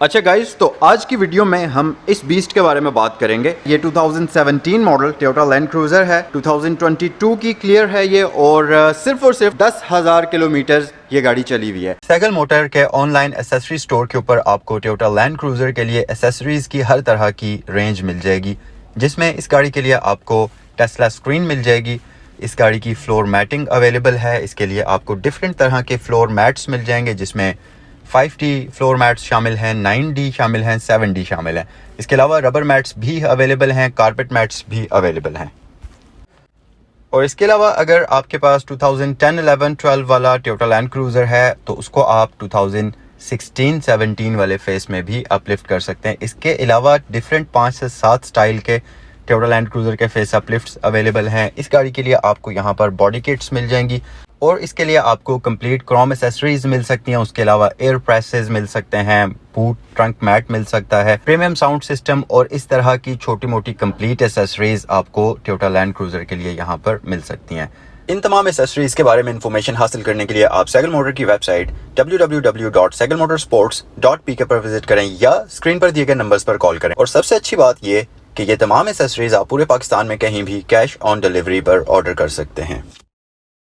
अच्छा गाइस, तो आज की वीडियो में हम इस बीस्ट के बारे में बात करेंगे। ये 2017 मॉडल टोयोटा लैंड क्रूजर है। 2022 की क्लियर है ये और सिर्फ 10,000 किलोमीटर ये गाड़ी चली हुई है। सैगल मोटर के ऑनलाइन एसेसरी स्टोर के ऊपर आपको टोयोटा लैंड क्रूजर के लिए एसेसरीज की हर तरह की रेंज मिल जाएगी, जिसमें इस गाड़ी के लिए आपको टेस्ला स्क्रीन मिल जाएगी। इस गाड़ी की फ्लोर मैटिंग अवेलेबल है। इसके लिए आपको डिफरेंट तरह के फ्लोर मैट्स मिल जाएंगे, जिसमें 5D फ्लोर मैट्स शामिल हैं, 9D शामिल हैं, 7D शामिल हैं। इसके अलावा रबर मैट्स भी अवेलेबल हैं, कारपेट मैट्स भी अवेलेबल हैं। और इसके अलावा अगर आपके पास 2010, 11, 12 वाला टोयोटा लैंड क्रूजर है तो उसको आप 2016, 17 वाले फेस में भी अपलिफ्ट कर सकते हैं। इसके अलावा डिफरेंट 5 से 7 स्टाइल के टोयोटा लैंड क्रूजर के फेस अपलिफ्ट्स अवेलेबल हैं। इस गाड़ी के लिए आपको यहाँ पर बॉडी किट्स मिल जाएंगी और इसके लिए आपको कंप्लीट क्रोम एसेसरीज मिल सकती हैं। उसके अलावा एयर प्रेसेस मिल सकते हैं, बूट ट्रंक मैट मिल सकता है, प्रीमियम साउंड सिस्टम और इस तरह की छोटी मोटी कंप्लीट एसेसरीज आपको टोयोटा लैंड क्रूजर के लिए यहाँ पर मिल सकती हैं। इन तमाम एसेसरीज के बारे में इंफॉर्मेशन हासिल करने के लिए आप सैगल मोटर की वेबसाइट www.sagalmotorsports.pk पर विजिट करें या स्क्रीन पर दिए गए नंबर्स पर कॉल करें। और सबसे अच्छी बात ये कि ये तमाम एसेसरीज आप पूरे पाकिस्तान में कहीं भी कैश ऑन डिलीवरी पर ऑर्डर कर सकते हैं।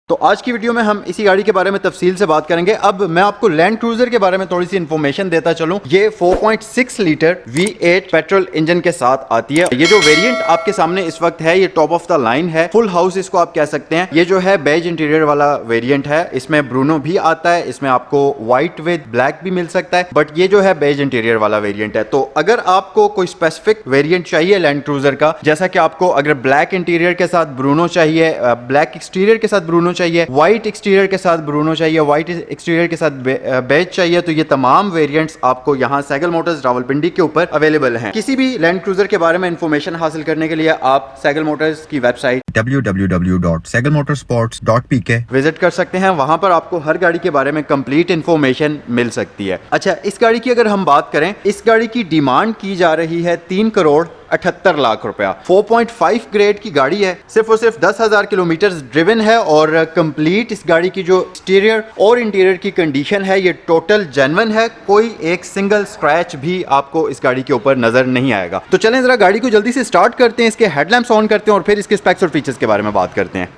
तो आज की वीडियो में हम इसी गाड़ी के बारे में तफसील से बात करेंगे। अब मैं आपको लैंड क्रूजर के बारे में थोड़ी सी इन्फॉर्मेशन देता चलूं। ये 4.6 लीटर V8 पेट्रोल इंजन के साथ आती है। ये जो वेरिएंट आपके सामने इस वक्त है ये टॉप ऑफ द लाइन है, फुल हाउस इसको आप कह सकते हैं। ये जो है बेज इंटीरियर वाला वेरिएंट है। इसमें ब्रूनो भी आता है, इसमें आपको व्हाइट विद ब्लैक भी मिल सकता है, बट ये जो है बेज इंटीरियर वाला वेरिएंट है। तो अगर आपको कोई स्पेसिफिक वेरिएंट चाहिए लैंड क्रूजर का, जैसा कि आपको अगर ब्लैक इंटीरियर के साथ ब्रूनो चाहिए, ब्लैक एक्सटीरियर के साथ ब्रूनो चाहिए, व्हाइट एक्सटीरियर के साथ ब्रूनो चाहिए, व्हाइट एक्सटीरियर के साथ बेज चाहिए, तो ये तमाम वेरिएंट्स आपको यहाँ सैगल मोटर्स रावलपिंडी के ऊपर अवेलेबल हैं। किसी भी लैंड क्रूजर के बारे में इंफॉर्मेशन हासिल करने के लिए आप सैगल मोटर्स की वेबसाइट www.sagalmotorsports.pk विजिट कर सकते हैं। वहां पर आपको हर गाड़ी के बारे में कंप्लीट इंफॉर्मेशन मिल सकती है। अच्छा, इस गाड़ी की अगर हम बात करें, इस गाड़ी की डिमांड की जा रही है 3,78,00,000 रुपया। 4.5 ग्रेड की गाड़ी है, सिर्फ और सिर्फ 10,000 किलोमीटर ड्रिवन है और कंप्लीट इस गाड़ी की जो एक्सटीरियर और इंटीरियर की कंडीशन है ये टोटल जेन्युइन है। कोई एक सिंगल स्क्रैच भी आपको इस गाड़ी के ऊपर नजर नहीं आएगा। तो चलें जरा गाड़ी को जल्दी से स्टार्ट करते हैं, इसके हेडलैम्प्स ऑन करते हैं और फिर इसके स्पेक्स और फीचर्स के बारे में बात करते हैं।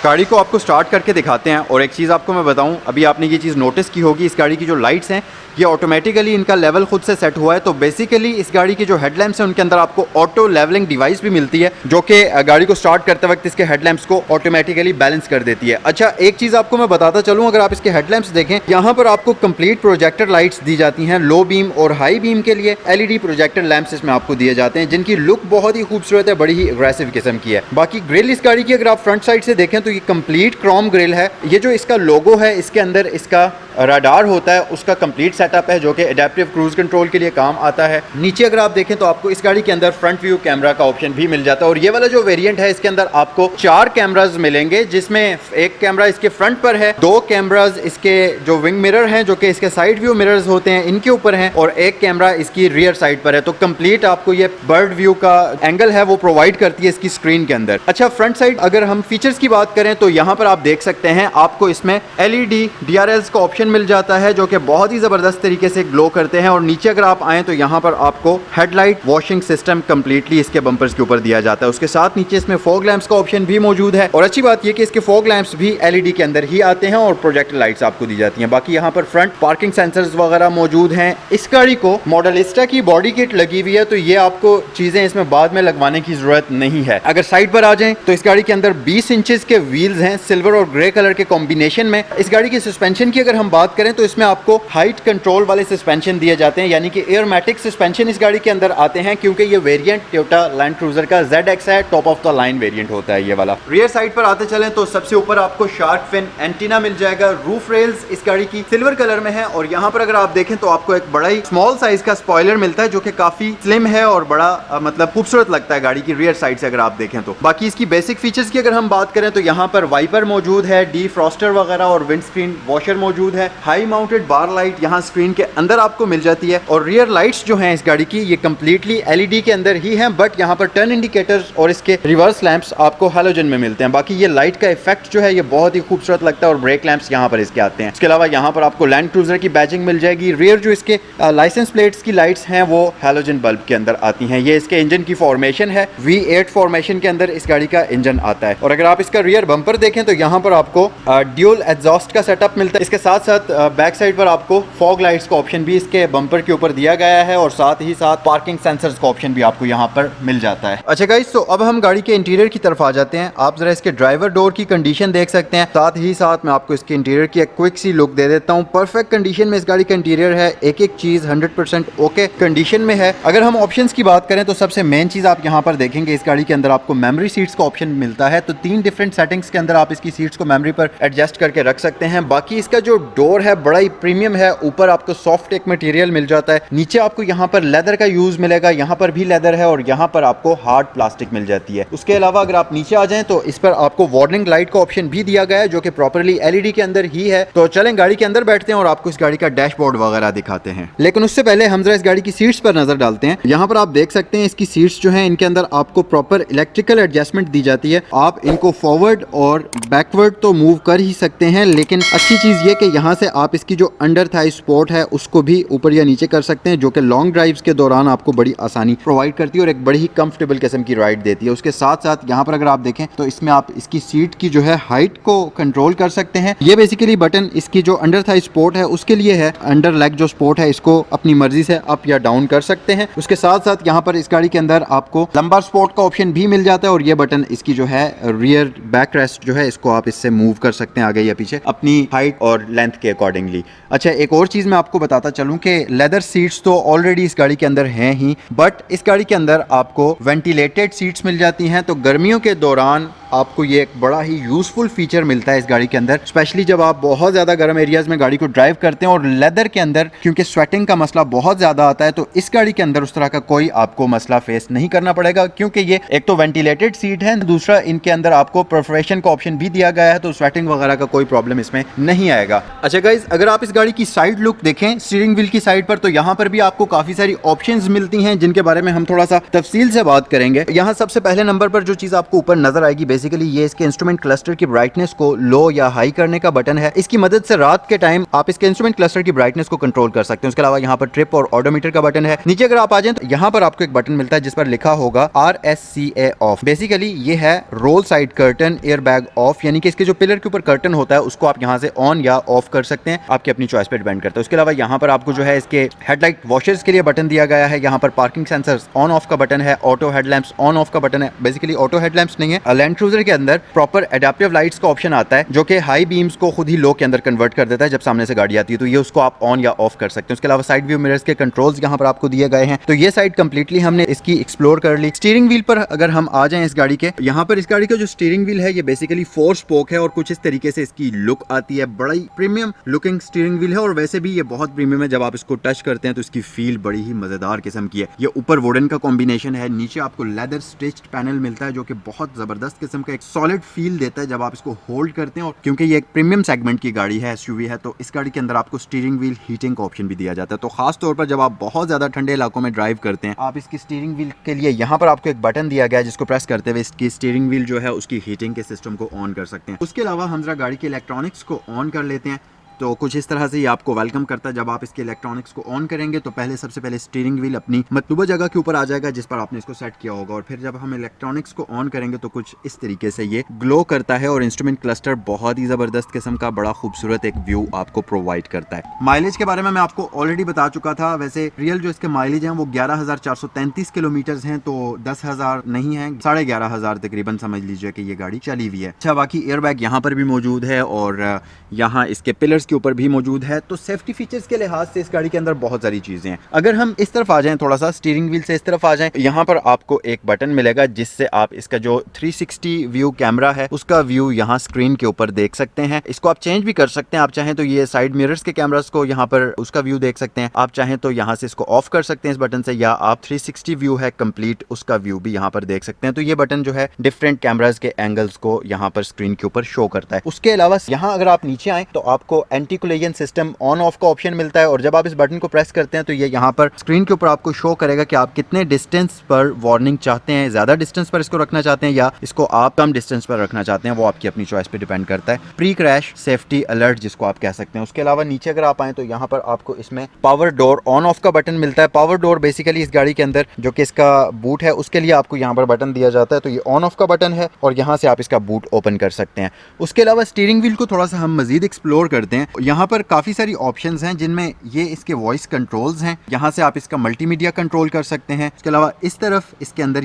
गाड़ी को आपको स्टार्ट करके दिखाते हैं। और एक चीज़ आपको मैं बताऊं, अभी आपने ये चीज़ नोटिस की होगी, इस गाड़ी की जो लाइट्स हैं ये ऑटोमेटिकली इनका लेवल खुद से सेट हुआ है। तो बेसिकली इस गाड़ी की जो हेडलैम्प्स हैं उनके अंदर आपको ऑटो लेवलिंग डिवाइस भी मिलती है, जो कि गाड़ी को स्टार्ट करते वक्त इसके हेडलैम्प्स को ऑटोमेटिकली बैलेंस कर देती है। अच्छा, एक चीज़ आपको मैं बताता चलूँ, अगर आप इसके हेडलैम्प्स देखें, यहाँ पर आपको कंप्लीट प्रोजेक्टर लाइट्स दी जाती हैं। लो बीम और हाई बीम के लिए LED प्रोजेक्टर लैंप्स इसमें आपको दिए जाते हैं, जिनकी लुक बहुत ही खूबसूरत है, बड़ी ही एग्रेसिव किस्म की है। बाकी ग्रिल इस गाड़ी की अगर आप फ्रंट साइड से देखें तो ये कंप्लीट क्रोम ग्रिल है। ये जो इसका लोगो है, इसके अंदर इसका रडार होता है, उसका कंप्लीट सेटअप है जो कि एडेप्टिव क्रूज कंट्रोल के लिए काम आता है। नीचे अगर आप देखें तो आपको इस गाड़ी के अंदर फ्रंट व्यू कैमरा का ऑप्शन भी मिल जाता है। और ये वाला जो वेरिएंट है इसके अंदर आपको 4 कैमरास मिलेंगे, जिसमें एक कैमरा इसके फ्रंट पर है, 2 कैमरास इसके जो विंग मिरर हैं जो कि इसके साइड व्यू मिरर्स होते हैं इनके ऊपर हैं, और एक कैमरा इसकी रियर साइड पर है। तो कंप्लीट आपको ये बर्ड व्यू का एंगल है वो प्रोवाइड करती है इसकी स्क्रीन के अंदर। अच्छा, फ्रंट साइड अगर हम फीचर्स की बात करें तो यहाँ पर आप देख सकते हैं आपको इसमें LED DRLs का ऑप्शन मिल जाता है, जो कि बहुत ही जबरदस्त तरीके से ग्लो करते हैं। और नीचे अगर आप आएँ तो यहाँ पर आपको हेडलाइट वॉशिंग सिस्टम कंप्लीटली इसके बम्पर्स के ऊपर दिया जाता है। उसके साथ नीचे इसमें फॉग लैंप्स का ऑप्शन भी मौजूद है। और अच्छी बात यह कि इसके फॉग लैंप्स भी LED के अंदर ही आते हैं और प्रोजेक्टर लाइट्स आपको दी जाती हैं। बाकी यहाँ पर फ्रंट पार्किंग सेंसर्स वगैरह मौजूद हैं। इस गाड़ी को मॉडलिस्टा की बॉडी किट लगी हुई है, तो ये आपको चीजें इसमें बाद में लगवाने की जरूरत नहीं है। अगर साइड पर आ जाएं तो इस गाड़ी के अंदर 20 इंचेस के व्हील्स हैं, सिल्वर और ग्रे कलर के कॉम्बिनेशन में। इस गाड़ी की सस्पेंशन की अगर हम बात करें तो इसमें आपको हाइट कंट्रोल वाले सस्पेंशन दिए जाते हैं, यानी कि एयरमैटिक सस्पेंशन इस गाड़ी के अंदर आते हैं, क्योंकि ये वेरिएंट टोयोटा लैंड क्रूजर का ZX है, top of the line variant होता है ये वाला। रियर साइड पर आते चलें तो सबसे ऊपर आपको शार्क फिन एंटीना मिल जाएगा। रूफ रेल्स इस गाड़ी की सिल्वर कलर में है और यहाँ पर अगर आप देखें तो आपको एक बड़ा ही स्मॉल साइज का स्पॉइलर मिलता है, जो कि काफी स्लिम है और बड़ा मतलब खूबसूरत लगता है गाड़ी की रियर साइड से अगर आप देखें तो। बाकी इसकी बेसिक फीचर्स की अगर हम बात करें तो यहाँ पर वाइपर मौजूद है, डी फ्रॉस्टर वगैरह और विंड स्क्रीन वॉशर मौजूद है। हाई माउंटेड बार लाइट यहाँ स्क्रीन के अंदर आपको मिल जाती है और रियर लाइट्स जो हैं इस गाड़ी की ये कंप्लीटली एलईडी के अंदर ही हैं, बट यहाँ पर टर्न इंडिकेटर्स और इसके रिवर्स लैंप्स आपको हैलोजन में मिलते हैं। बाकी ये लाइट का इफेक्ट जो है ये बहुत ही खूबसूरत लगता है और ब्रेक लैंप्स यहाँ पर इसके आते हैं। इसके अलावा यहाँ पर आपको लैंड क्रूजर की बैजिंग मिल जाएगी। रियर जो इसके लाइसेंस प्लेट्स की लाइट्स हैं वो हैलोजन बल्ब के अंदर आती हैं। ये इसके इंजन की फॉर्मेशन है, V8 फॉर्मेशन के अंदर इस गाड़ी का इंजन आता है। और अगर आप इसका रियर बम्पर देखें तो यहाँ पर आपको ड्यूल एग्जॉस्ट का सेटअप मिलता है। इसके साथ साथ बैक साइड पर आपको फॉग लाइट्स का ऑप्शन भी इसके बम्पर के ऊपर दिया गया है और साथ ही साथ पार्किंग सेंसर्स का ऑप्शन भी आपको यहाँ पर मिल जाता है। अच्छा गाइस, तो अब हम गाड़ी के इंटीरियर की तरफ आ जाते हैं। आप जरा इसके ड्राइवर डोर की कंडीशन देख सकते हैं, साथ ही साथ मैं आपको इसके इंटीरियर की एक क्विक सी लुक दे देता हूँ। परफेक्ट कंडीशन में इस गाड़ी का इंटीरियर है, एक एक चीज 100% ओके कंडीशन में है। अगर हम ऑप्शंस की बात करें तो सबसे मेन चीज आप यहाँ पर देखेंगे इस गाड़ी के अंदर आपको मेमोरी सीट्स का ऑप्शन मिलता है। तो 3 डिफरेंट सेटिंग्स के अंदर आप इसकी सीट्स को मेमोरी पर एडजस्ट करके रख सकते हैं। बाकी इसका जो डोर है बड़ा ही प्रीमियम है, ऊपर आपको सॉफ्ट एक मटेरियल मिल जाता है, नीचे आपको यहाँ पर लेदर का यूज मिलेगा, यहाँ पर भी लेदर है और यहाँ पर आपको हार्ड प्लास्टिक मिल जाती है। उसके अलावा अगर आप नीचे आ जाएं तो इस पर आपको वार्निंग लाइट का ऑप्शन भी दिया गया है जो कि प्रॉपर्ली एलईडी के अंदर ही है। तो चलें गाड़ी के अंदर बैठते हैं और आपको इस गाड़ी का डैशबोर्ड वगैरह दिखाते हैं। लेकिन उससे पहले हम जरा इस गाड़ी की सीट्स पर नजर डालते हैं। यहाँ पर आप देख सकते हैं इसकी सीट्स जो हैं इनके अंदर आपको प्रॉपर इलेक्ट्रिकल एडजस्टमेंट दी जाती है। आप इनको फॉरवर्ड और बैकवर्ड तो मूव कर ही सकते हैं, लेकिन अच्छी चीज ये कि यहाँ से आप इसकी जो अंडर थाई सपोर्ट है उसको भी ऊपर या नीचे कर सकते हैं, जो कि लॉन्ग ड्राइव्स के दौरान आपको बड़ी आसानी प्रोवाइड करती है और एक बड़ी ही कंफर्टेबल किस्म की राइड देती है। उसके साथ साथ यहाँ पर अगर आप देखें तो इसमें आप इसकी सीट की जो है हाइट को कंट्रोल कर सकते हैं। ये बेसिकली बटन इसकी जो अंडर थाई सपोर्ट है उसके लिए है। अंडर लेग जो सपोर्ट है इसको अपनी मर्जी से अप या डाउन कर सकते हैं। उसके साथ साथ यहाँ पर इस गाड़ी के अंदर आपको लंबा सपोर्ट का ऑप्शन भी मिल जाता है और ये बटन इसकी जो है रियर बैक रेस्ट जो है इसको आप इससे मूव कर सकते हैं आगे या पीछे अपनी हाइट और लेंथ के अकॉर्डिंगली। अच्छा, एक और चीज मैं आपको बताता चलूं कि लेदर सीट्स तो ऑलरेडी इस गाड़ी के अंदर हैं ही, बट इस गाड़ी के अंदर आपको वेंटिलेटेड सीट्स मिल जाती हैं। तो गर्मियों के दौरान आपको ये एक बड़ा ही यूजफुल फीचर मिलता है इस गाड़ी के अंदर, स्पेशली जब आप बहुत ज्यादा गर्म एरियाज में गाड़ी को ड्राइव करते हैं और लेदर के अंदर क्योंकि स्वेटिंग का मसला बहुत ज्यादा आता है, तो इस गाड़ी के अंदर उस तरह का कोई आपको मसला फेस नहीं करना पड़ेगा क्योंकि ये एक तो वेंटिलेटेड सीट है, दूसरा इनके अंदर आपको परफोरेशन का ऑप्शन भी दिया गया है, तो स्वेटिंग वगैरह का कोई प्रॉब्लम इसमें नहीं आएगा। अच्छा गाइज, अगर आप इस गाड़ी की साइड लुक देखें स्टीयरिंग व्हील की साइड पर, तो यहाँ पर भी आपको काफी सारी ऑप्शंस मिलती हैं जिनके बारे में हम थोड़ा सा तफसील से बात करेंगे। यहाँ सबसे पहले नंबर पर जो चीज आपको ऊपर नजर आएगी बेसिकली ये इसके इंस्ट्रूमेंट क्लस्टर की ब्राइटनेस को लो या हाई करने का बटन है। इसकी मदद से रात के टाइम आप इसके इंस्ट्रूमेंट क्लस्टर की ब्राइटनेस को कंट्रोल कर सकते हैं। उसके अलावा यहाँ पर ट्रिप और ऑडोमीटर का बटन है। नीचे अगर आप आ जाएं तो यहाँ पर आपको एक बटन मिलता है जिस पर लिखा होगा RSCA ऑफ। बेसिकली ये है roll side curtain airbag off, यानी कि इसके जो पिलर के ऊपर कर्टन होता है उसको आप यहाँ से ऑन या ऑफ कर सकते हैं, आपकी अपनी चॉइस पे डिपेंड करता है। उसके अलावा यहाँ पर आपको जो है इसके हेडलाइट वॉशर्स के लिए बटन दिया गया है। यहाँ पर पार्किंग सेंसर्स ऑन ऑफ का बटन है, ऑटो हेडलैम्प्स ऑन ऑफ का बटन है। बेसिकली ऑटो हेडलैम्प्स नहीं है। लैंड क्रूजर के अंदर प्रॉपर एडेप्टिव लाइट्स का ऑप्शन आता है जो कि हाई बीम्स को खुद ही लो के अंदर कन्वर्ट कर देता है जब सामने से गाड़ी आती है, तो ये उसको आप ऑन या ऑफ कर सकते हैं। उसके अलावा साइड व्यू मिरर्स के कंट्रोल्स यहाँ पर आपको दिए गए हैं। तो ये साइड कंप्लीटली हमने इसकी एक्सप्लोर कर ली। स्टीयरिंग व्हील पर अगर हम आ जाएं इस गाड़ी के, यहाँ पर इस गाड़ी का जो स्टीयरिंग व्हील है ये बेसिकली 4 स्पोक है और कुछ इस तरीके से इसकी लुक आती है। बड़ा ही प्रीमियम लुकिंग स्टीयरिंग व्हील है और वैसे भी ये बहुत प्रीमियम है। जब आप इसको टच करते हैं तो इसकी फील बड़ी ही मजेदार किस्म की है। ये ऊपर वुडन का कॉम्बिनेशन है, नीचे आपको लेदर स्टिच्ड पैनल मिलता है जो कि बहुत जबरदस्त किस्म का एक सॉलिड फील देता है जब आप इसको होल्ड करते हैं। और क्योंकि ये एक प्रीमियम सेगमेंट की गाड़ी है, एसयूवी है, तो इस गाड़ी के अंदर आपको स्टीयरिंग व्हील हीटिंग का ऑप्शन भी दिया जाता है। तो खास तौर पर जब आप बहुत ज्यादा ठंडे इलाकों में ड्राइव करते हैं, आप इसकी स्टीयरिंग व्हील के लिए यहाँ पर आपको एक बटन दिया गया है जिसको प्रेस करते हुए इसकी स्टीयरिंग व्हील जो है उसकी हीटिंग के सिस्टम को ऑन कर सकते हैं। उसके अलावा हम जरा गाड़ी के इलेक्ट्रॉनिक्स को ऑन कर लेते हैं। तो कुछ इस तरह से ये आपको वेलकम करता है। जब आप इसके इलेक्ट्रॉनिक्स को ऑन करेंगे तो सबसे पहले स्टीयरिंग व्हील अपनी मतलूबा जगह के ऊपर आ जाएगा जिस पर आपने इसको सेट किया होगा, और फिर जब हम इलेक्ट्रॉनिक्स को ऑन करेंगे तो कुछ इस तरीके से ये ग्लो करता है और इंस्ट्रूमेंट क्लस्टर बहुत ही जबरदस्त किस्म का बड़ा खूबसूरत एक व्यू आपको प्रोवाइड करता है। माइलेज के बारे में मैं आपको ऑलरेडी बता चुका था। वैसे रियल जो इसके माइलेज है वो 11,433 किलोमीटर है, तो 10,000 नहीं है, 11,500 तकरीबन समझ लीजिए कि ये गाड़ी चली हुई है। अच्छा, बाकी एयर बैग यहाँ पर भी मौजूद है और यहाँ इसके पिलर्स इसके ऊपर भी मौजूद है। तो सेफ्टी फीचर्स के लिहाज से इस गाड़ी के अंदर बहुत सारी चीजें हैं। अगर हम इस तरफ आ जाएं, थोड़ा सा स्टीयरिंग व्हील से इस तरफ आ जाएं, यहाँ पर आपको एक बटन मिलेगा जिससे आप इसका जो 360 व्यू कैमरा है उसका व्यू यहाँ स्क्रीन के ऊपर देख सकते हैं। इसको आप चेंज भी कर सकते हैं, आप चाहें तो ये साइड मिरर्स के कैमरास को यहाँ पर उसका व्यू देख सकते हैं, आप चाहें तो यहाँ से इसको ऑफ कर सकते हैं इस बटन से, या आप 360 व्यू है कंप्लीट उसका व्यू भी यहाँ पर देख सकते हैं। तो ये बटन जो है डिफरेंट कैमरास के एंगल्स को यहाँ पर स्क्रीन के ऊपर शो करता है। उसके अलावा यहाँ अगर आप नीचे आए तो आपको anti collision system on off का ऑप्शन मिलता है, और जब आप इस बटन को प्रेस करते हैं तो ये यहाँ पर स्क्रीन के ऊपर आपको शो करेगा कि आप कितने डिस्टेंस पर वार्निंग चाहते हैं, ज्यादा डिस्टेंस पर इसको रखना चाहते हैं या इसको आप कम डिस्टेंस पर रखना चाहते हैं, वो आपकी अपनी चॉइस पे डिपेंड करता है। प्री क्रैश सेफ्टी अलर्ट जिसको आप कह सकते हैं। उसके अलावा नीचे अगर आप आए तो यहाँ पर आपको इसमें पावर डोर ऑन ऑफ का बटन मिलता है। पावर डोर बेसिकली इस गाड़ी के अंदर जो कि इसका बूट है उसके लिए आपको यहाँ पर बटन दिया जाता है, तो ये ऑन ऑफ का बटन है और यहाँ से आप इसका बूट ओपन कर सकते हैं। उसके अलावा स्टीयरिंग व्हील को थोड़ा सा हम मजीद एक्सप्लोर करते हैं। यहाँ पर काफ़ी सारी ऑप्शंस हैं जिनमें ये इसके वॉइस कंट्रोल्स हैं, यहाँ से आप इसका मल्टीमीडिया कंट्रोल कर सकते हैं। उसके अलावा इस तरफ इसके अंदर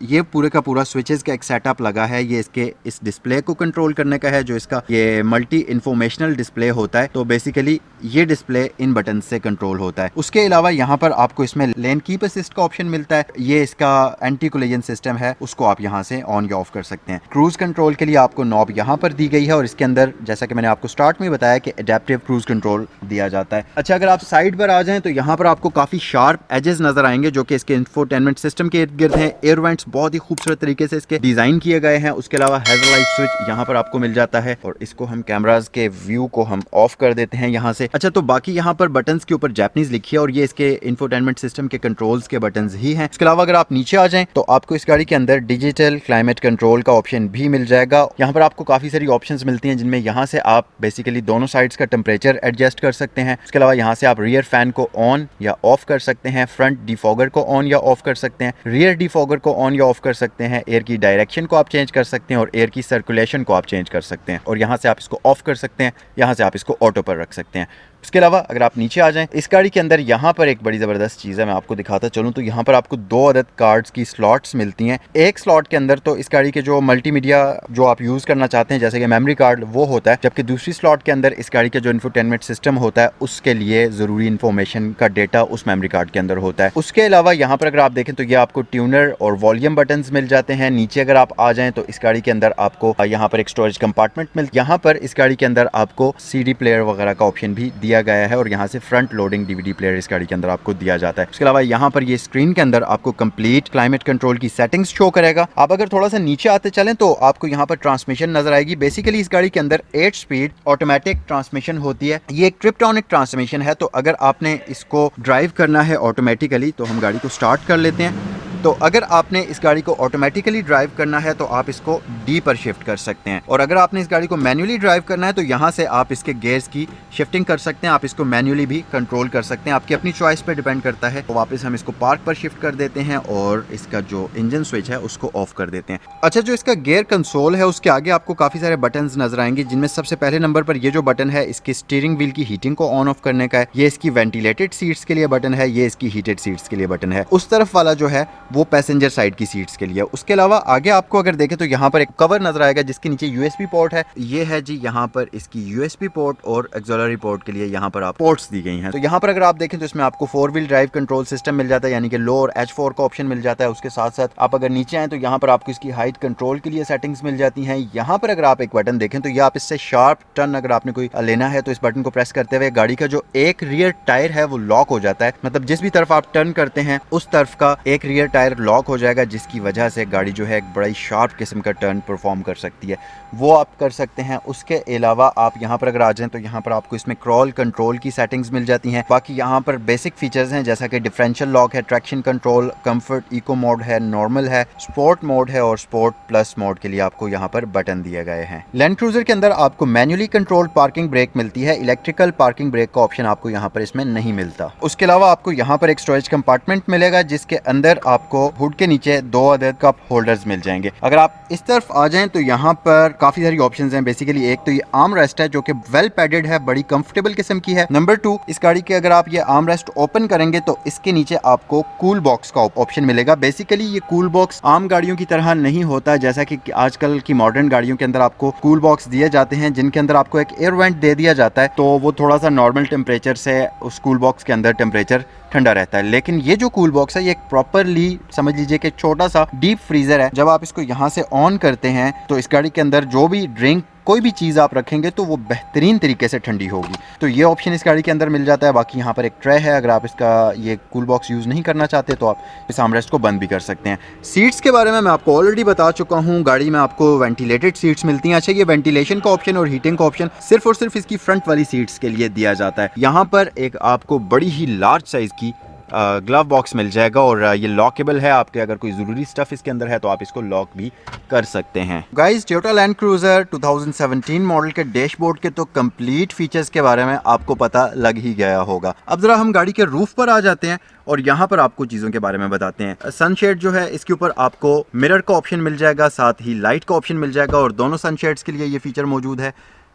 ये पूरे का पूरा स्विचेस का एक सेटअप लगा है, ये इसके इस डिस्प्ले को कंट्रोल करने का है, जो इसका ये मल्टी इंफॉर्मेशनल डिस्प्ले होता है। तो बेसिकली ये डिस्प्ले इन बटन से कंट्रोल होता है। उसके अलावा यहाँ पर आपको इसमें लेन कीप असिस्ट का ऑप्शन मिलता है, ये इसका एंटी कोलिजन सिस्टम है, उसको आप यहाँ से ऑन या ऑफ कर सकते हैं। क्रूज कंट्रोल के लिए आपको नॉब यहाँ पर दी गई है और इसके अंदर जैसा कि मैंने आपको स्टार्ट में बताया कि एडेप्टिव क्रूज कंट्रोल दिया जाता है। अच्छा, अगर आप साइड पर आ जाएं तो यहाँ पर आपको काफी शार्प एजेस नजर आएंगे जो कि इसके इंफोटेनमेंट सिस्टम के इर्द गिर्द हैं। एयर वेंट्स बहुत ही खूबसूरत तरीके से इसके डिजाइन किए गए हैं। उसके अलावा हैजल लाइट स्विच यहाँ पर आपको मिल जाता है और इसको हम कैमराज के व्यू को हम ऑफ कर देते हैं यहाँ से। अच्छा, तो बाकी यहाँ पर बटन्स के ऊपर जापानीज लिखी है और ये इसके इंफोटेनमेंट सिस्टम के कंट्रोल्स के बटन्स ही हैं। इसके अलावा अगर आप नीचे आ जाएं तो आपको इस गाड़ी के अंदर डिजिटल क्लाइमेट कंट्रोल का ऑप्शन भी मिल जाएगा। यहाँ पर आपको काफी सारी ऑप्शंस मिलती हैं जिनमें यहाँ से आप बेसिकली दोनों साइड्स का टेम्परेचर एडजस्ट कर सकते हैं। इसके अलावा यहाँ से आप रियर फैन को ऑन या ऑफ कर सकते हैं, फ्रंट डिफॉगर को ऑन या ऑफ कर सकते हैं, रियर डिफॉगर को ऑन या ऑफ कर सकते हैं, एयर की डायरेक्शन को आप चेंज कर सकते हैं और एयर की सर्कुलेशन को आप चेंज कर सकते हैं, और यहाँ से आप इसको ऑफ कर सकते हैं, यहाँ से आप इसको ऑटो पर रख सकते हैं। इसके अलावा अगर आप नीचे आ जाएं, इस गाड़ी के अंदर यहाँ पर एक बड़ी ज़बरदस्त चीज़ है, मैं आपको दिखाता चलूँ तो यहाँ पर आपको 2 अदद कार्ड्स की स्लॉट्स मिलती हैं। एक स्लॉट के अंदर तो इस गाड़ी के जो मल्टीमीडिया जो आप यूज़ करना चाहते हैं जैसे कि मेमोरी कार्ड वो होता है, जबकि दूसरी स्लॉट के अंदर इस गाड़ी का जो इंफोटेनमेंट सिस्टम होता है उसके लिए ज़रूरी इन्फॉर्मेशन का डेटा उस मेमोरी कार्ड के अंदर होता है। उसके अलावा यहाँ पर अगर आप देखें तो ये आपको ट्यूनर और वॉल्यूम बटन्स मिल जाते हैं। नीचे अगर आप आ जाएँ तो इस गाड़ी के अंदर आपको यहाँ पर एक स्टोरेज कंपार्टमेंट यहाँ पर इस गाड़ी के अंदर आपको CD प्लेयर वगैरह का ऑप्शन भी दिया गया है और यहाँ से फ्रंट लोडिंग DVD प्लेयर इस गाड़ी के अंदर आपको दिया जाता है। इसके अलावा यहाँ पर ये स्क्रीन के अंदर आपको कंप्लीट क्लाइमेट कंट्रोल की सेटिंग्स शो करेगा। आप अगर थोड़ा सा नीचे आते चलें तो आपको यहाँ पर ट्रांसमिशन नजर आएगी। बेसिकली इस गाड़ी के अंदर 8 स्पीड ऑटोमेटिक ट्रांसमिशन होती है। ये एक ट्रिप्टोनिक ट्रांसमिशन है, तो अगर आपने इसको ड्राइव करना है ऑटोमेटिकली तो हम गाड़ी को स्टार्ट कर लेते हैं। तो अगर आपने इस गाड़ी को ऑटोमेटिकली ड्राइव करना है तो आप इसको डी पर शिफ्ट कर सकते हैं, और अगर आपने इस गाड़ी को मैन्युअली ड्राइव करना है तो यहाँ से आप इसके गेयर्स की शिफ्टिंग कर सकते हैं, आप इसको मैन्युअली भी कंट्रोल कर सकते हैं, आपकी अपनी चॉइस पर डिपेंड करता है। तो वापस हम इसको पार्क पर शिफ्ट कर देते हैं और इसका जो इंजन स्विच है उसको ऑफ कर देते हैं। अच्छा, जो इसका गियर कंसोल है उसके आगे आपको काफ़ी सारे बटन्स नजर आएंगे, जिनमें सबसे पहले नंबर पर ये जो बटन है इसकी स्टीयरिंग व्हील की हीटिंग को ऑन ऑफ करने का है, ये इसकी वेंटिलेटेड सीट्स के लिए बटन है, ये इसकी हीटेड सीट्स के लिए बटन है। उस तरफ वाला जो है वो पैसेंजर साइड की सीट्स के लिए। उसके अलावा आगे आपको अगर देखें तो यहाँ पर एक कवर नजर आएगा जिसके नीचे USB पोर्ट है। ये है जी यहाँ पर इसकी USB पोर्ट और ऑक्सिलरी पोर्ट के लिए यहाँ पर आप पोर्ट्स दी गई हैं। तो यहाँ पर अगर आप देखें तो इसमें आपको 4 व्हील ड्राइव कंट्रोल सिस्टम मिल जाता है, यानी कि लो और H4 का ऑप्शन मिल जाता है। उसके साथ साथ आप अगर नीचे आए तो यहाँ पर आपको इसकी हाइट कंट्रोल के लिए सेटिंग्स मिल जाती हैं। यहाँ पर अगर आप एक बटन देखें तो ये आप इससे शार्प टर्न अगर आपने कोई लेना है तो इस बटन को प्रेस करते हुए गाड़ी का जो एक रियर टायर है वो लॉक हो जाता है, मतलब जिस भी तरफ आप टर्न करते हैं उस तरफ का एक रियर टायर लॉक हो जाएगा, जिसकी वजह से गाड़ी जो है एक बड़ा ही शार्प किस्म का टर्न परफॉर्म कर सकती है, वो आप कर सकते हैं। उसके अलावा आप यहाँ पर अगर आ जाएं तो यहाँ पर आपको इसमें क्रॉल कंट्रोल की सेटिंग्स मिल जाती हैं। बाकी यहाँ पर बेसिक फीचर्स हैं जैसा कि डिफरेंशियल लॉक है, traction control, comfort, eco mode है, नॉर्मल है, स्पोर्ट मोड है और स्पोर्ट प्लस मोड के लिए आपको यहाँ पर बटन दिए गए हैं। लैंड क्रूजर के अंदर आपको मैन्युअली कंट्रोल्ड पार्किंग ब्रेक मिलती है, इलेक्ट्रिकल पार्किंग ब्रेक का ऑप्शन आपको यहाँ पर इसमें नहीं मिलता। उसके अलावा आपको यहाँ पर एक स्टोरेज कंपार्टमेंट मिलेगा जिसके अंदर आपको आपको हुड के नीचे 2 अदद कप होल्डर्स मिल जाएंगे। अगर आप इस तरफ आ जाएं तो यहाँ पर काफ़ी सारी ऑप्शंस हैं। बेसिकली एक तो ये आर्म रेस्ट है जो कि वेल पैडेड है, बड़ी कंफर्टेबल किस्म की है। नंबर 2, इस गाड़ी के अगर आप ये आर्म रेस्ट ओपन करेंगे तो इसके नीचे आपको कूल बॉक्स का ऑप्शन मिलेगा। बेसिकली ये कूल बॉक्स आम गाड़ियों की तरह नहीं होता, जैसा कि आजकल की मॉडर्न गाड़ियों के अंदर आपको कूल बॉक्स दिए जाते हैं जिनके अंदर आपको एक एयर वेंट दे दिया जाता है, तो वो थोड़ा सा नॉर्मल टेम्परेचर से उस कूल बॉक्स के अंदर टेम्परेचर ठंडा रहता है। लेकिन ये जो कूल बॉक्स है ये एक प्रॉपरली समझ लीजिए कि छोटा सा डीप फ्रीजर है। जब आप इसको यहाँ से ऑन करते हैं तो इस गाड़ी के अंदर जो भी ड्रिंक कोई भी चीज़ आप रखेंगे तो वो बेहतरीन तरीके से ठंडी होगी। तो ये ऑप्शन इस गाड़ी के अंदर मिल जाता है। बाकी यहाँ पर एक ट्रे है, अगर आप इसका ये कूल बॉक्स यूज़ नहीं करना चाहते तो आप इस आर्मरेस्ट को बंद भी कर सकते हैं। सीट्स के बारे में मैं आपको ऑलरेडी बता चुका हूँ, गाड़ी में आपको वेंटिलेटेड सीट्स मिलती हैं। अच्छा, ये वेंटिलेशन का ऑप्शन और हीटिंग का ऑप्शन सिर्फ और सिर्फ इसकी फ्रंट वाली सीट्स के लिए दिया जाता है। यहाँ पर एक आपको बड़ी ही लार्ज साइज़ की ग्लव बॉक्स मिल जाएगा और ये लॉकेबल है। आपके अगर कोई ज़रूरी स्टफ़ इसके अंदर है तो आप इसको लॉक भी कर सकते हैं। Guys, Toyota land cruiser 2017 model के डैशबोर्ड के तो कंप्लीट फीचर्स के बारे में आपको पता लग ही गया होगा। अब ज़रा हम गाड़ी के रूफ पर आ जाते हैं और यहाँ पर आपको चीज़ों के बारे में बताते हैं। सनशेड जो है इसके ऊपर आपको मिरर का ऑप्शन मिल जाएगा, साथ ही लाइट का ऑप्शन मिल जाएगा और दोनों सनशेड्स के लिए ये फीचर मौजूद है।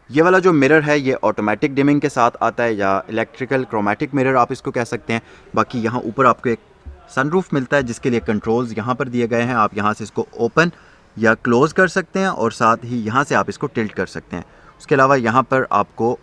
ये वाला जो मिरर है ये ऑटोमेटिक डिमिंग के साथ आता है या इलेक्ट्रिकल क्रोमेटिक मिरर आप इसको कह सकते हैं। बाकी यहाँ ऊपर आपको एक सनरूफ मिलता है जिसके लिए कंट्रोल्स यहाँ पर दिए गए हैं। आप यहाँ से इसको ओपन या क्लोज़ कर सकते हैं और साथ ही यहाँ से आप इसको टिल्ट कर सकते हैं। उसके अलावा यहाँ पर आपको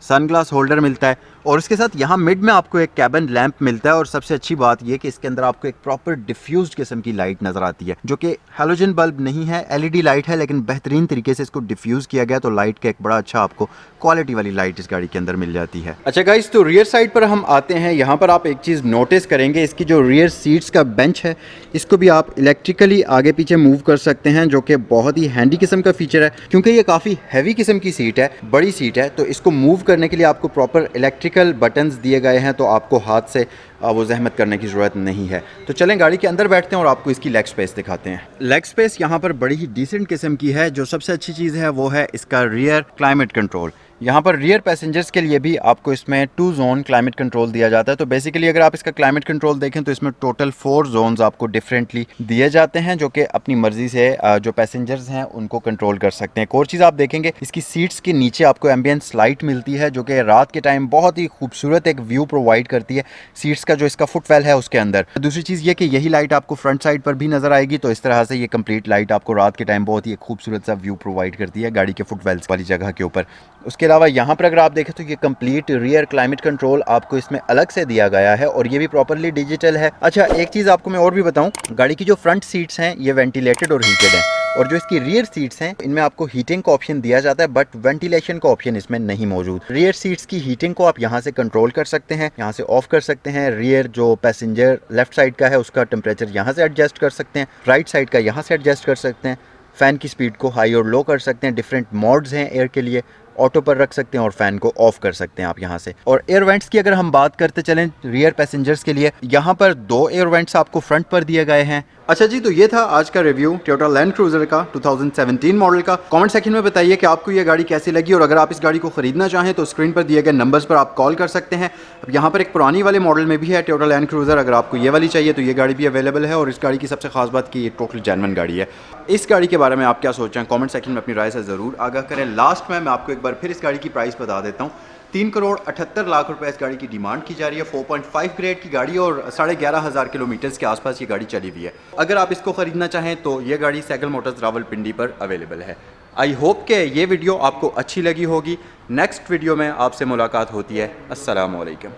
सनग्लास होल्डर मिलता है और उसके साथ यहाँ मिड में आपको एक कैबिन लैंप मिलता है। और सबसे अच्छी बात यह कि इसके अंदर आपको एक प्रॉपर डिफ्यूज्ड किस्म की लाइट नज़र आती है जो कि हैलोजन बल्ब नहीं है, एलईडी लाइट है, लेकिन बेहतरीन तरीके से इसको डिफ्यूज़ किया गया तो लाइट का एक बड़ा अच्छा आपको क्वालिटी वाली लाइट इस गाड़ी के अंदर मिल जाती है। अच्छा गाइस, तो रियर साइड पर हम आते हैं। यहाँ पर आप एक चीज़ नोटिस करेंगे, इसकी जो रियर सीट्स का बेंच है इसको भी आप इलेक्ट्रिकली आगे पीछे मूव कर सकते हैं, जो कि बहुत ही हैंडी किस्म का फीचर है क्योंकि ये काफ़ी हैवी किस्म की सीट है, बड़ी सीट है। तो इसको मूव करने के लिए आपको प्रॉपर इलेक्ट्रिकल बटन्स दिए गए हैं, तो आपको हाथ से वो जहमत करने की ज़रूरत नहीं है। तो चलें गाड़ी के अंदर बैठते हैं और आपको इसकी लेग स्पेस दिखाते हैं। लेग स्पेस यहाँ पर बड़ी ही डिसेंट किस्म की है। जो सबसे अच्छी चीज़ है वो है इसका रियर क्लाइमेट कंट्रोल। यहाँ पर रियर पैसेंजर्स के लिए भी आपको इसमें 2 जोन क्लाइमेट कंट्रोल दिया जाता है। तो बेसिकली अगर आप इसका क्लाइमेट कंट्रोल देखें तो इसमें टोटल 4 जोन्स आपको डिफरेंटली दिए जाते हैं जो कि अपनी मर्जी से जो पैसेंजर्स हैं उनको कंट्रोल कर सकते हैं। एक और चीज़ आप देखेंगे, इसकी सीट्स के नीचे आपको एम्बियंस लाइट मिलती है जो कि रात के टाइम बहुत ही खूबसूरत एक व्यू प्रोवाइड करती है सीट्स का जो इसका फुटवेल है उसके अंदर। दूसरी चीज़ ये कि यही लाइट आपको फ्रंट साइड पर भी नजर आएगी, तो इस तरह से ये कंप्लीट लाइट आपको रात के टाइम बहुत ही खूबसूरत सा व्यू प्रोवाइड करती है गाड़ी के फुटवेल्स वाली जगह के ऊपर। उसके अलावा यहाँ पर अगर आप देखें तो ये कंप्लीट रियर क्लाइमेट कंट्रोल आपको इसमें अलग से दिया गया है और ये भी प्रॉपर्ली डिजिटल है। अच्छा, एक चीज़ आपको मैं और भी बताऊं, गाड़ी की जो फ्रंट सीट्स हैं ये वेंटिलेटेड और हीटेड हैं और जो इसकी रियर सीट्स हैं इनमें आपको हीटिंग का ऑप्शन दिया जाता है बट वेंटिलेशन का ऑप्शन इसमें नहीं मौजूद। रियर सीट्स की हीटिंग को आप यहाँ से कंट्रोल कर सकते हैं, यहाँ से ऑफ कर सकते हैं। रियर जो पैसेंजर लेफ्ट साइड का है उसका टेम्परेचर यहाँ से एडजस्ट कर सकते हैं, राइट साइड का यहाँ से एडजस्ट कर सकते हैं। फ़ैन की स्पीड को हाई और लो कर सकते हैं। डिफरेंट मोड्स हैं एयर के लिए, ऑटो पर रख सकते हैं और फ़ैन को ऑफ कर सकते हैं आप यहाँ से। और एयर वेंट्स की अगर हम बात करते चलें रियर पैसेंजर्स के लिए, यहाँ पर 2 एयर वेंट्स आपको फ्रंट पर दिए गए हैं। अच्छा जी, तो ये था आज का रिव्यू टोयोटा लैंड क्रूज़र का 2017 मॉडल का। कमेंट सेक्शन में बताइए कि आपको ये गाड़ी कैसी लगी और अगर आप इस गाड़ी को खरीदना चाहें तो स्क्रीन पर दिए गए नंबर्स पर आप कॉल कर सकते हैं। अब यहाँ पर एक पुरानी वाले मॉडल में भी है टोयोटा लैंड क्रूज़र, अगर आपको ये वाली चाहिए तो ये गाड़ी भी अवेलेबल है और इस गाड़ी की सबसे खास बात कि ये टोटल जेन्युइन गाड़ी है। इस गाड़ी के बारे में आप क्या सोचें, कमेंट सेक्शन में अपनी राय से ज़रूर आगाह करें। लास्ट में मैं आपको एक बार फिर इस गाड़ी की प्राइस बता देता हूँ। 3,78,00,000 रुपए इस गाड़ी की डिमांड की जा रही है। 4.5 ग्रेड की गाड़ी और 11,500 किलोमीटर्स के आसपास ये गाड़ी चली हुई है। अगर आप इसको ख़रीदना चाहें तो ये गाड़ी साइकिल मोटर्स रावलपिंडी पर अवेलेबल है। आई होप कि ये वीडियो आपको अच्छी लगी होगी। नेक्स्ट वीडियो में आपसे मुलाकात होती है। अस्सलाम वालेकुम।